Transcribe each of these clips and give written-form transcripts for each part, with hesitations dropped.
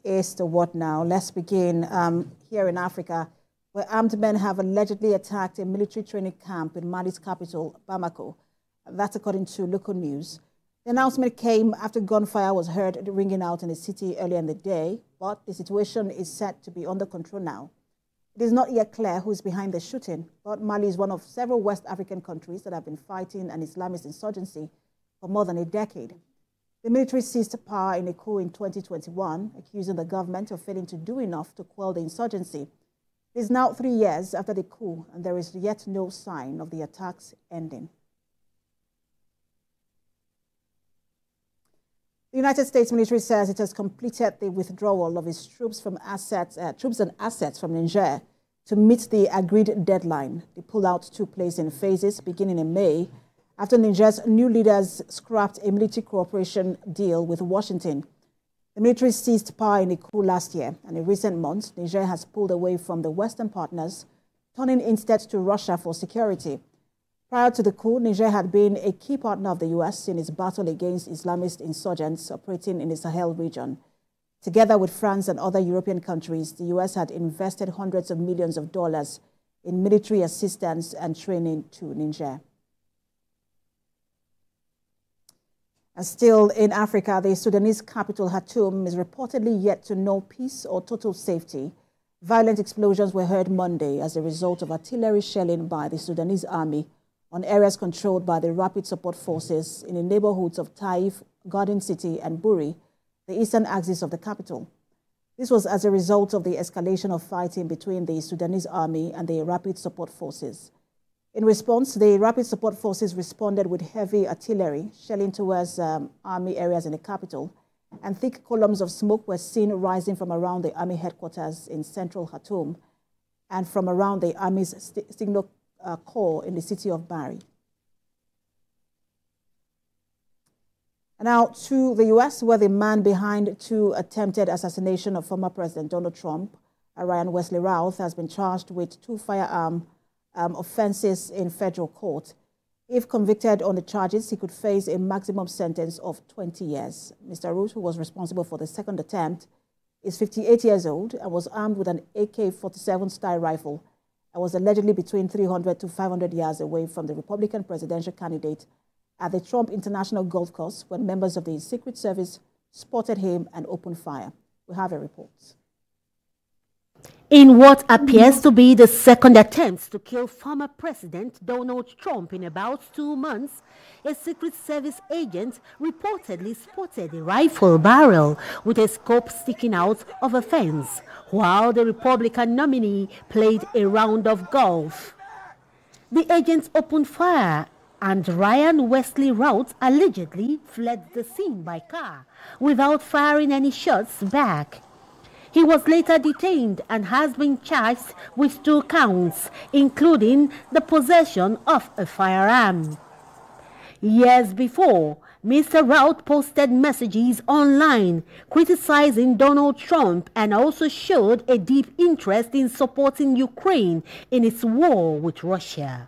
Is the what now? Let's begin here in Africa, where armed men have allegedly attacked a military training camp in Mali's capital, Bamako. That's according to local news. The announcement came after gunfire was heard ringing out in the city earlier in the day, but the situation is said to be under control now. It is not yet clear who is behind the shooting, but Mali is one of several West African countries that have been fighting an Islamist insurgency for more than a decade. The military seized power in a coup in 2021, accusing the government of failing to do enough to quell the insurgency. It is now 3 years after the coup, and there is yet no sign of the attacks ending. The United States military says it has completed the withdrawal of its troops and assets from Niger to meet the agreed deadline. The pullout took place in phases beginning in May, after Niger's new leaders scrapped a military cooperation deal with Washington. The military seized power in a coup last year, and in recent months, Niger has pulled away from the Western partners, turning instead to Russia for security. Prior to the coup, Niger had been a key partner of the U.S. in its battle against Islamist insurgents operating in the Sahel region. Together with France and other European countries, the U.S. had invested hundreds of millions of dollars in military assistance and training to Niger. And still in Africa, the Sudanese capital, Khartoum, is reportedly yet to know peace or total safety. Violent explosions were heard Monday as a result of artillery shelling by the Sudanese army on areas controlled by the Rapid Support Forces in the neighborhoods of Taif, Garden City, and Buri, the eastern axis of the capital. This was as a result of the escalation of fighting between the Sudanese army and the Rapid Support Forces. In response, the Rapid Support Forces responded with heavy artillery, shelling towards army areas in the capital, and thick columns of smoke were seen rising from around the army headquarters in central Khartoum and from around the army's signal corps in the city of Bari. And now to the U.S., where the man behind two attempted assassination of former President Donald Trump, Ryan Wesley Routh, has been charged with 2 firearm offenses in federal court. If convicted on the charges, he could face a maximum sentence of 20 years. Mr. Routh, who was responsible for the second attempt, is 58 years old and was armed with an AK-47 style rifle and was allegedly between 300 to 500 yards away from the Republican presidential candidate at the Trump International Golf Course when members of the Secret Service spotted him and opened fire. We have a report. In what appears to be the second attempt to kill former President Donald Trump in about 2 months, a Secret Service agent reportedly spotted a rifle barrel with a scope sticking out of a fence while the Republican nominee played a round of golf. The agents opened fire, and Ryan Wesley Routh allegedly fled the scene by car without firing any shots back. He was later detained and has been charged with 2 counts, including the possession of a firearm. Years before, Mr. Routh posted messages online criticizing Donald Trump and also showed a deep interest in supporting Ukraine in its war with Russia.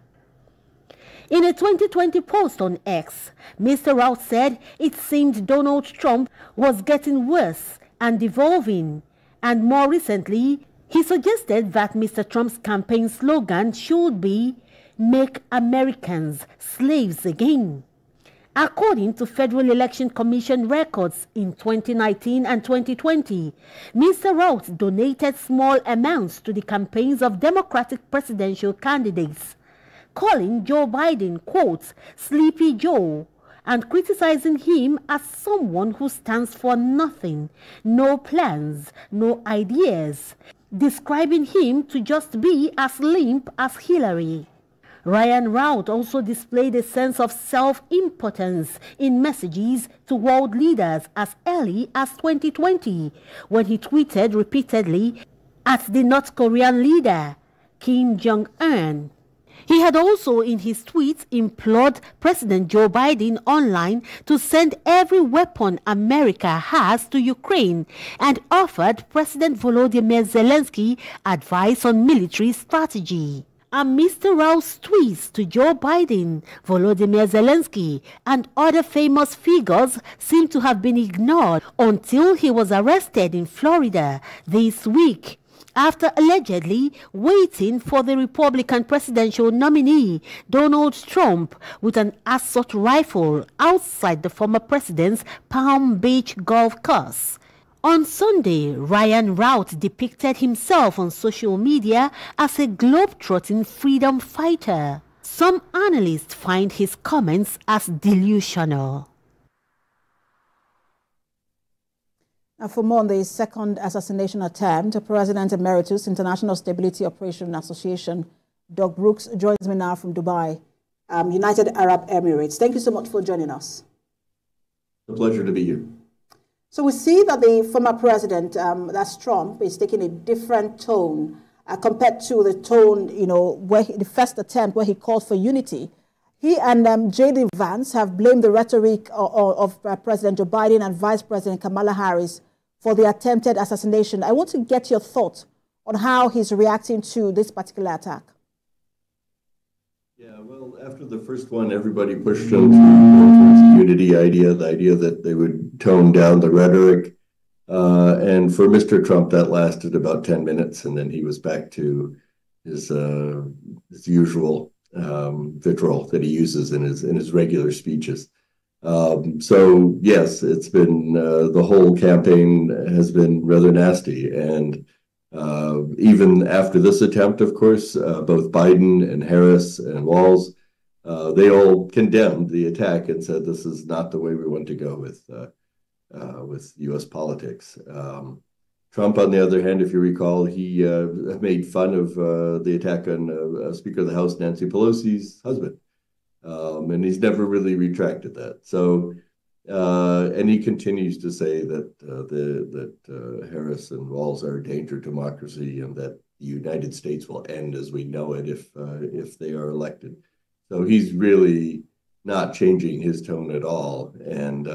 In a 2020 post on X, Mr. Routh said it seemed Donald Trump was getting worse and devolving. And more recently, he suggested that Mr. Trump's campaign slogan should be, "Make Americans slaves again." According to Federal Election Commission records in 2019 and 2020, Mr. Routh donated small amounts to the campaigns of Democratic presidential candidates, calling Joe Biden, quote, "Sleepy Joe," and criticizing him as someone who stands for nothing, no plans, no ideas, describing him to just be as limp as Hillary. Ryan Routh also displayed a sense of self-impotence in messages to world leaders as early as 2020, when he tweeted repeatedly at the North Korean leader, Kim Jong-un. He had also in his tweets implored President Joe Biden online to send every weapon America has to Ukraine and offered President Volodymyr Zelensky advice on military strategy. and Mr. Rao's tweets to Joe Biden, Volodymyr Zelensky, and other famous figures seem to have been ignored until he was arrested in Florida this week, after allegedly waiting for the Republican presidential nominee, Donald Trump, with an assault rifle outside the former president's Palm Beach golf course. On Sunday, Ryan Routh depicted himself on social media as a globe-trotting freedom fighter. Some analysts find his comments as delusional. Now, for more on the second assassination attempt, President Emeritus, International Stability Operation Association, Doug Brooks, joins me now from Dubai, United Arab Emirates. Thank you so much for joining us. A pleasure to be here. So we see that the former president, that's Trump, is taking a different tone compared to the tone, where the first attempt where he called for unity. He and J.D. Vance have blamed the rhetoric of President Joe Biden and Vice President Kamala Harris for the attempted assassination. I want to get your thoughts on how he's reacting to this particular attack. Yeah, well, after the first one, everybody pushed him towards the unity idea, the idea that they would tone down the rhetoric. And for Mr. Trump, that lasted about 10 minutes, and then he was back to his usual vitriol that he uses in his regular speeches. So yes, it's been the whole campaign has been rather nasty, and even after this attempt, of course, both Biden and Harris and Walz, they all condemned the attack and said this is not the way we want to go with U.S. politics. Trump, on the other hand, if you recall, he made fun of the attack on Speaker of the House Nancy Pelosi's husband. And he's never really retracted that. So, and he continues to say that Harris and Walz are a danger to democracy, and that the United States will end as we know it if they are elected. So he's really not changing his tone at all. And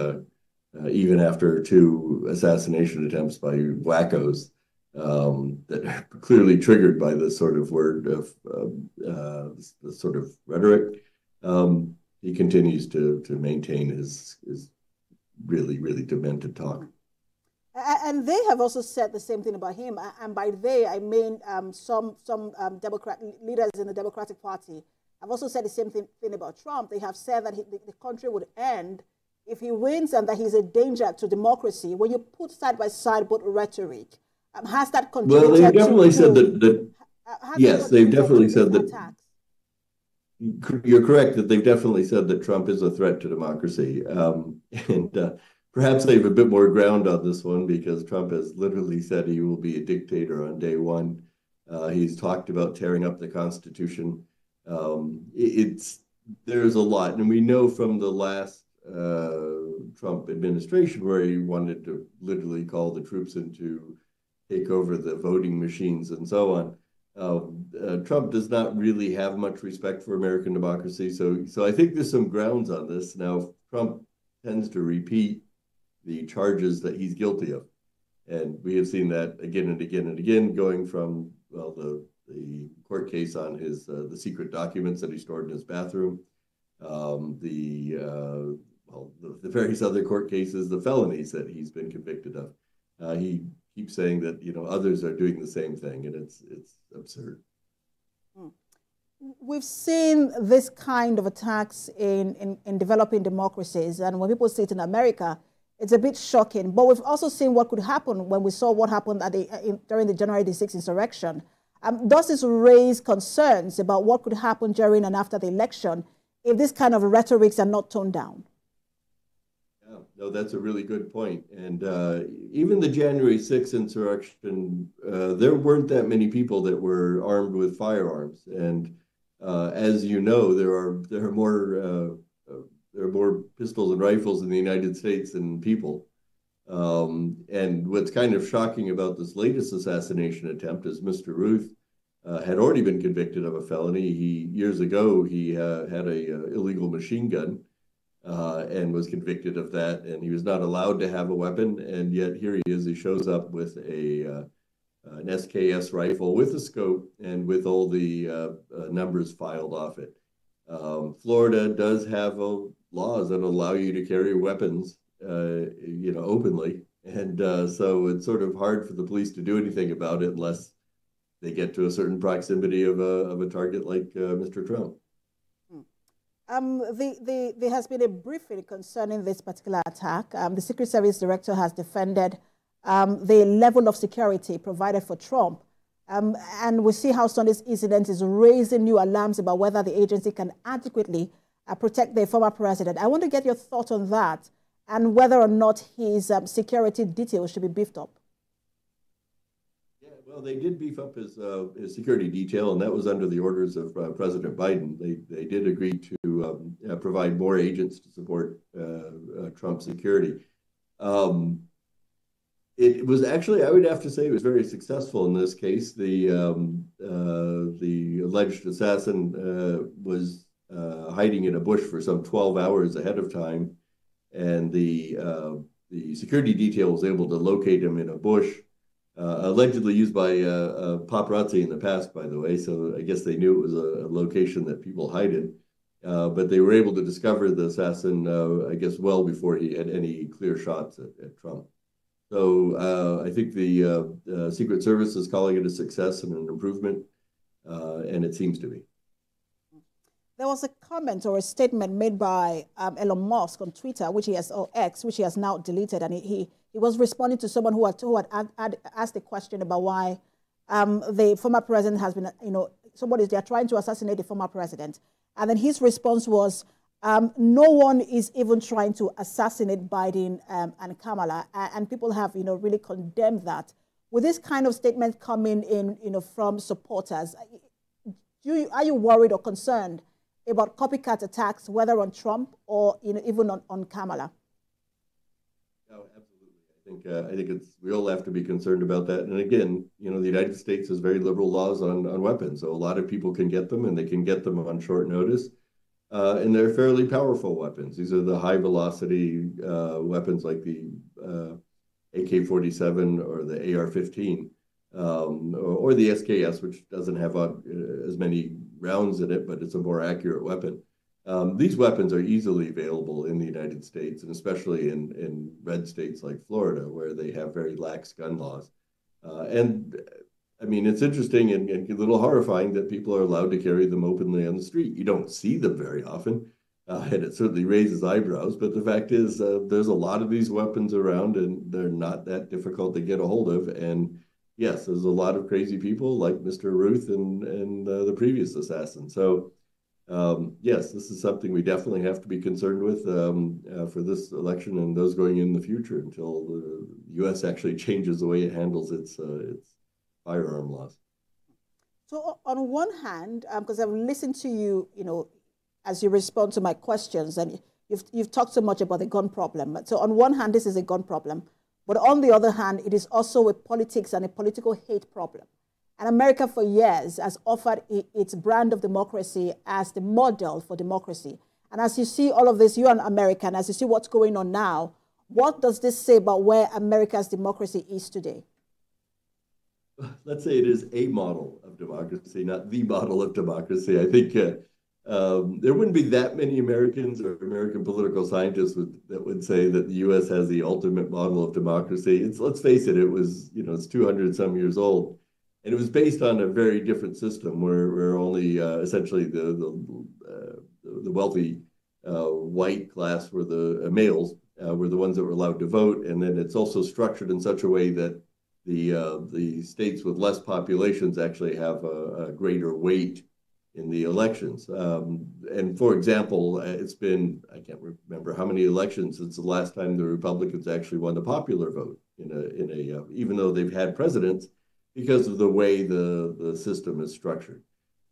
even after 2 assassination attempts by wackos that are clearly triggered by this sort of word of this sort of rhetoric. He continues to maintain his really, really demented talk. And they have also said the same thing about him. And by they, I mean some Democrat leaders in the Democratic Party have also said the same thing about Trump. They have said that the country would end if he wins, and that he's a danger to democracy. When you put side by side both rhetoric, has that contributed? Well, they've definitely said that yes, they've definitely said that. Attacks? You're correct that they've definitely said that Trump is a threat to democracy. And perhaps they have a bit more ground on this one, because Trump has literally said he will be a dictator on day one. He's talked about tearing up the Constitution. There's a lot. And we know from the last Trump administration, where he wanted to literally call the troops in to take over the voting machines and so on. Trump does not really have much respect for American democracy. So I think there's some grounds on this. Now, Trump tends to repeat the charges that he's guilty of. And we have seen that again and again and again, going from, well, the court case on his the secret documents that he stored in his bathroom, the various other court cases, the felonies that he's been convicted of. He keeps saying that others are doing the same thing, and it's absurd. We've seen this kind of attacks in developing democracies, and when people see it in America, it's a bit shocking. But we've also seen what could happen when we saw what happened during the January the 6th insurrection. Does this raise concerns about what could happen during and after the election if this kind of rhetorics are not toned down? Yeah, no, that's a really good point. And even the January 6th insurrection, there weren't that many people that were armed with firearms. And as you know, there are more pistols and rifles in the United States than people. And what's kind of shocking about this latest assassination attempt is Mr. Ruth had already been convicted of a felony. Years ago, he had a illegal machine gun and was convicted of that. And he was not allowed to have a weapon. And yet here he is. He shows up with a an SKS rifle with a scope and with all the numbers filed off it. Florida does have laws that allow you to carry weapons, openly. And so it's sort of hard for the police to do anything about it unless they get to a certain proximity of a target like Mr. Trump. There has been a briefing concerning this particular attack. The Secret Service director has defended the level of security provided for Trump. And we see how Sunday's incident is raising new alarms about whether the agency can adequately protect the former president. I want to get your thoughts on that and whether or not his security details should be beefed up. Yeah, well, they did beef up his security detail, and that was under the orders of President Biden. They did agree to provide more agents to support Trump's security. It was actually, I would have to say, it was very successful in this case. The alleged assassin was hiding in a bush for some 12 hours ahead of time, and the security detail was able to locate him in a bush, allegedly used by paparazzi in the past, by the way. So I guess they knew it was a location that people hide in. But they were able to discover the assassin, I guess, well before he had any clear shots at Trump. So I think the Secret Service is calling it a success and an improvement, and it seems to be. There was a comment or a statement made by Elon Musk on Twitter, which he has, or X, which he has now deleted, and he was responding to someone who had asked a question about why the former president has been, they're trying to assassinate the former president, and then his response was, no one is even trying to assassinate Biden and Kamala, and people have, really condemned that. With this kind of statement coming in, from supporters, are you worried or concerned about copycat attacks, whether on Trump or even on Kamala? No, absolutely. I think we all have to be concerned about that. And again, the United States has very liberal laws on weapons, so a lot of people can get them, and they can get them on short notice. And they're fairly powerful weapons. These are the high velocity weapons like the AK-47 or the AR-15 or the SKS, which doesn't have as many rounds in it, but it's a more accurate weapon. These weapons are easily available in the United States, and especially in red states like Florida, where they have very lax gun laws. And I mean, it's interesting and a little horrifying that people are allowed to carry them openly on the street. You don't see them very often, and it certainly raises eyebrows. But the fact is, there's a lot of these weapons around, and they're not that difficult to get a hold of. And yes, there's a lot of crazy people like Mr. Ruth and the previous assassin. So yes, this is something we definitely have to be concerned with for this election and those going in the future until the U.S. actually changes the way it handles its firearm laws. So on one hand, because I've listened to you, as you respond to my questions, and you've talked so much about the gun problem. So on one hand, this is a gun problem, but on the other hand, it is also a politics and a political hate problem. And America for years has offered its brand of democracy as the model for democracy. And as you see all of this, you're an American, as you see what's going on now, what does this say about where America's democracy is today? Let's say it is a model of democracy, not the model of democracy. I think there wouldn't be that many Americans or American political scientists that would say that the U.S. has the ultimate model of democracy. Let's face it, it was, it's 200 some years old. And it was based on a very different system where only essentially the wealthy white class were the males were the ones that were allowed to vote. And then it's also structured in such a way that the states with less populations actually have a greater weight in the elections. And for example, it's been, I can't remember how many elections since the last time the Republicans actually won the popular vote even though they've had presidents, because of the way the system is structured.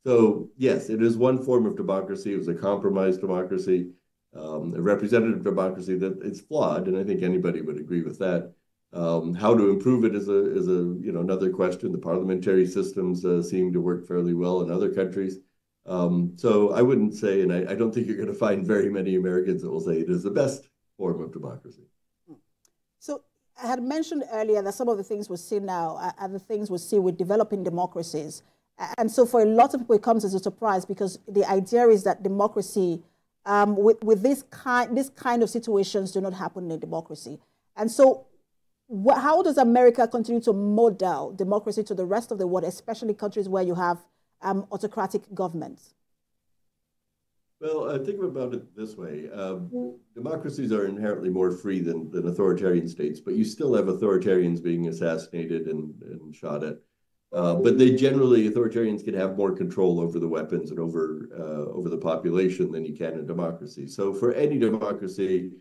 So yes, it is one form of democracy. It was a compromised democracy, a representative democracy that it's flawed, and I think anybody would agree with that. How to improve it is another question. The parliamentary systems seem to work fairly well in other countries. So I wouldn't say, and I don't think you're going to find very many Americans that will say it is the best form of democracy. So I had mentioned earlier that some of the things we see now are the things we see with developing democracies. And so for a lot of people, it comes as a surprise because the idea is that democracy, with this kind of situations do not happen in a democracy. And so how does America continue to model democracy to the rest of the world, especially countries where you have autocratic governments? Well, I think about it this way. Democracies are inherently more free than authoritarian states, but you still have authoritarians being assassinated and shot at. But they generally, authoritarians can have more control over the weapons and over the population than you can in democracy. So for any democracy,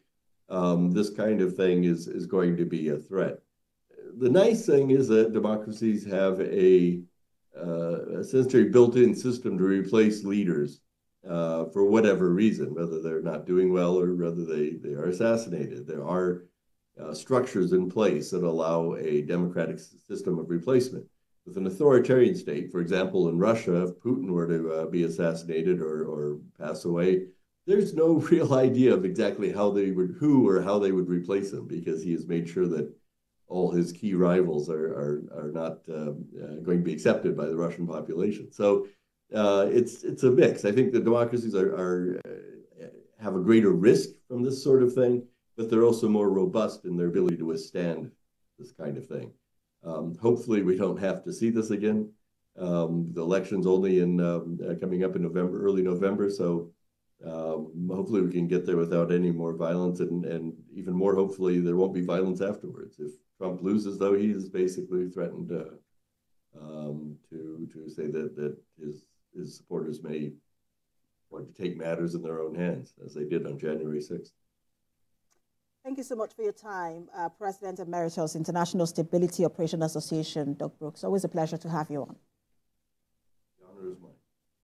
this kind of thing is going to be a threat. The nice thing is that democracies have essentially built-in system to replace leaders for whatever reason, whether they're not doing well or whether they are assassinated. There are structures in place that allow a democratic system of replacement. With an authoritarian state, for example, in Russia, if Putin were to be assassinated or pass away, there's no real idea of exactly how they would replace him, because he has made sure that all his key rivals are not going to be accepted by the Russian population. So it's a mix. I think the democracies have a greater risk from this sort of thing, but they're also more robust in their ability to withstand this kind of thing. Hopefully, we don't have to see this again. The election's only coming up in November, early November, so hopefully we can get there without any more violence, and even more, hopefully, there won't be violence afterwards. If Trump loses, though, he has basically threatened to say that his supporters may want to take matters in their own hands, as they did on January 6th. Thank you so much for your time, President Emeritus, International Stability Operation Association, Doug Brooks. Always a pleasure to have you on.